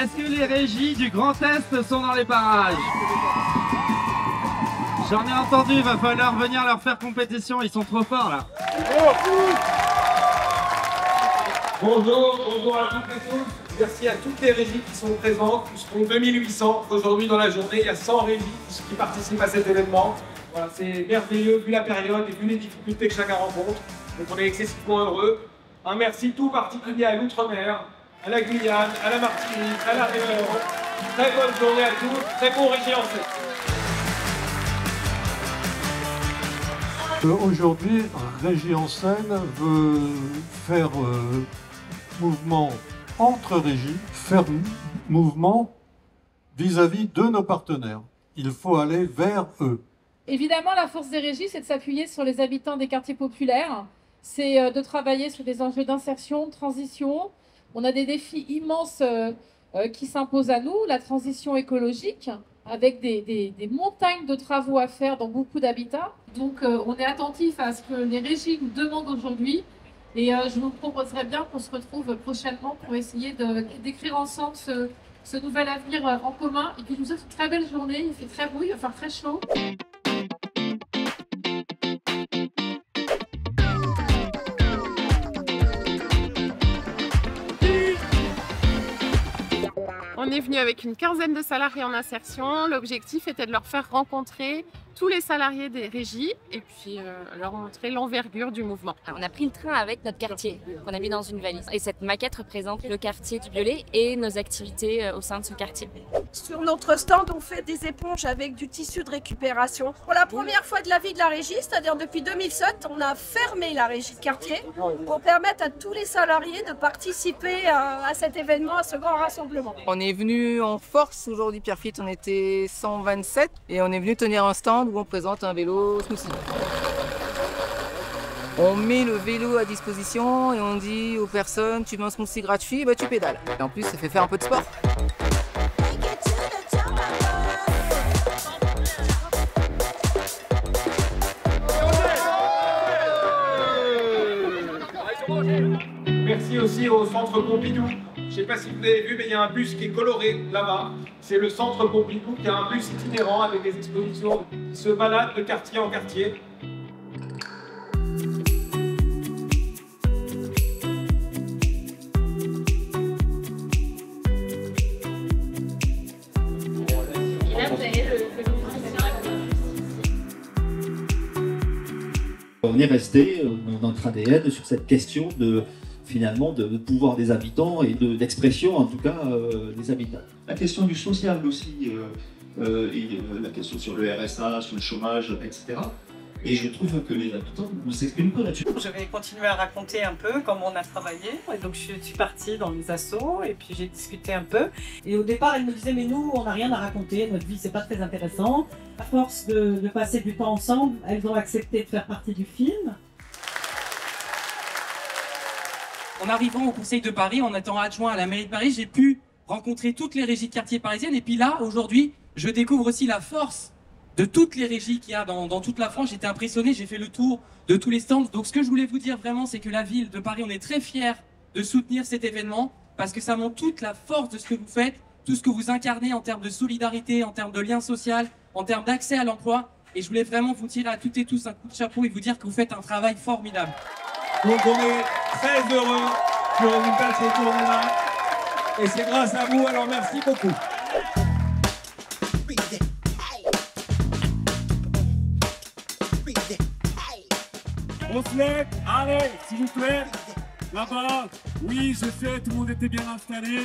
Est-ce que les régies du Grand Est sont dans les parages? J'en ai entendu, va falloir venir leur faire compétition, ils sont trop forts là. Bonjour à toutes et tous. Merci à toutes les régies qui sont présentes. Nous serons 2800 aujourd'hui dans la journée. Il y a 100 régies qui participent à cet événement. Voilà, c'est merveilleux vu la période et vu les difficultés que chacun rencontre. Donc on est excessivement heureux. Un merci tout particulier à l'Outre-mer, à la Guyane, à la Martinique, à la Réunion. Très bonne journée à tous. Très bon Régie en Seine. Aujourd'hui, Régie en Seine veut faire mouvement entre régies, faire mouvement vis-à-vis de nos partenaires. Il faut aller vers eux. Évidemment, la force des régies, c'est de s'appuyer sur les habitants des quartiers populaires. C'est de travailler sur des enjeux d'insertion, de transition. On a des défis immenses qui s'imposent à nous. La transition écologique, avec des montagnes de travaux à faire dans beaucoup d'habitats. Donc on est attentif à ce que les régies nous demandent aujourd'hui. Et je vous proposerais bien qu'on se retrouve prochainement pour essayer d'écrire ensemble ce nouvel avenir en commun. Et puis je vous souhaite une très belle journée. Il fait très beau, il va faire très chaud. On est venu avec une quinzaine de salariés en insertion. L'objectif était de leur faire rencontrer tous les salariés des régies et puis leur montrer l'envergure du mouvement. On a pris le train avec notre quartier qu'on a mis dans une valise. Et cette maquette représente le quartier du Biolay et nos activités au sein de ce quartier. Sur notre stand, on fait des éponges avec du tissu de récupération. Pour la première fois de la vie de la régie, c'est-à-dire depuis 2007, on a fermé la régie de quartier pour permettre à tous les salariés de participer à cet événement, à ce grand rassemblement. On est venu en force aujourd'hui, Pierrefitte, on était 127 et on est venu tenir un stand où on présente un vélo smoothie. On met le vélo à disposition et on dit aux personnes, tu veux un smoothie gratuit, bah tu pédales. Et en plus, ça fait faire un peu de sport. Merci aussi au Centre Pompidou. Je ne sais pas si vous avez vu, mais il y a un bus qui est coloré là-bas. C'est le Centre Pompidou qui a un bus itinérant avec des expositions qui se baladent de quartier en quartier. On est resté dans notre ADN sur cette question de finalement de pouvoir des habitants et d'expression en tout cas des habitants. La question du social aussi, et la question sur le RSA, sur le chômage, etc. Et je trouve que les habitants ne s'expriment pas là-dessus. Je vais continuer à raconter un peu comment on a travaillé. Et donc je suis partie dans les assos et puis j'ai discuté un peu. Et au départ, elle me disait mais nous, on n'a rien à raconter, notre vie c'est pas très intéressant. À force de passer du temps ensemble, elles ont accepté de faire partie du film. En arrivant au Conseil de Paris, en étant adjoint à la mairie de Paris, j'ai pu rencontrer toutes les régies de quartier parisiennes. Et puis là, aujourd'hui, je découvre aussi la force de toutes les régies qu'il y a dans toute la France. J'étais impressionné, j'ai fait le tour de tous les stands. Donc ce que je voulais vous dire vraiment, c'est que la ville de Paris, on est très fiers de soutenir cet événement parce que ça montre toute la force de ce que vous faites, tout ce que vous incarnez en termes de solidarité, en termes de lien social, en termes d'accès à l'emploi. Et je voulais vraiment vous tirer à toutes et tous un coup de chapeau et vous dire que vous faites un travail formidable. Donc on est très heureux du résultat de ces tournées-là. Et c'est grâce à vous, alors merci beaucoup. On se lève, allez, s'il vous plaît. Là-bas, oui, je sais, tout le monde était bien installé.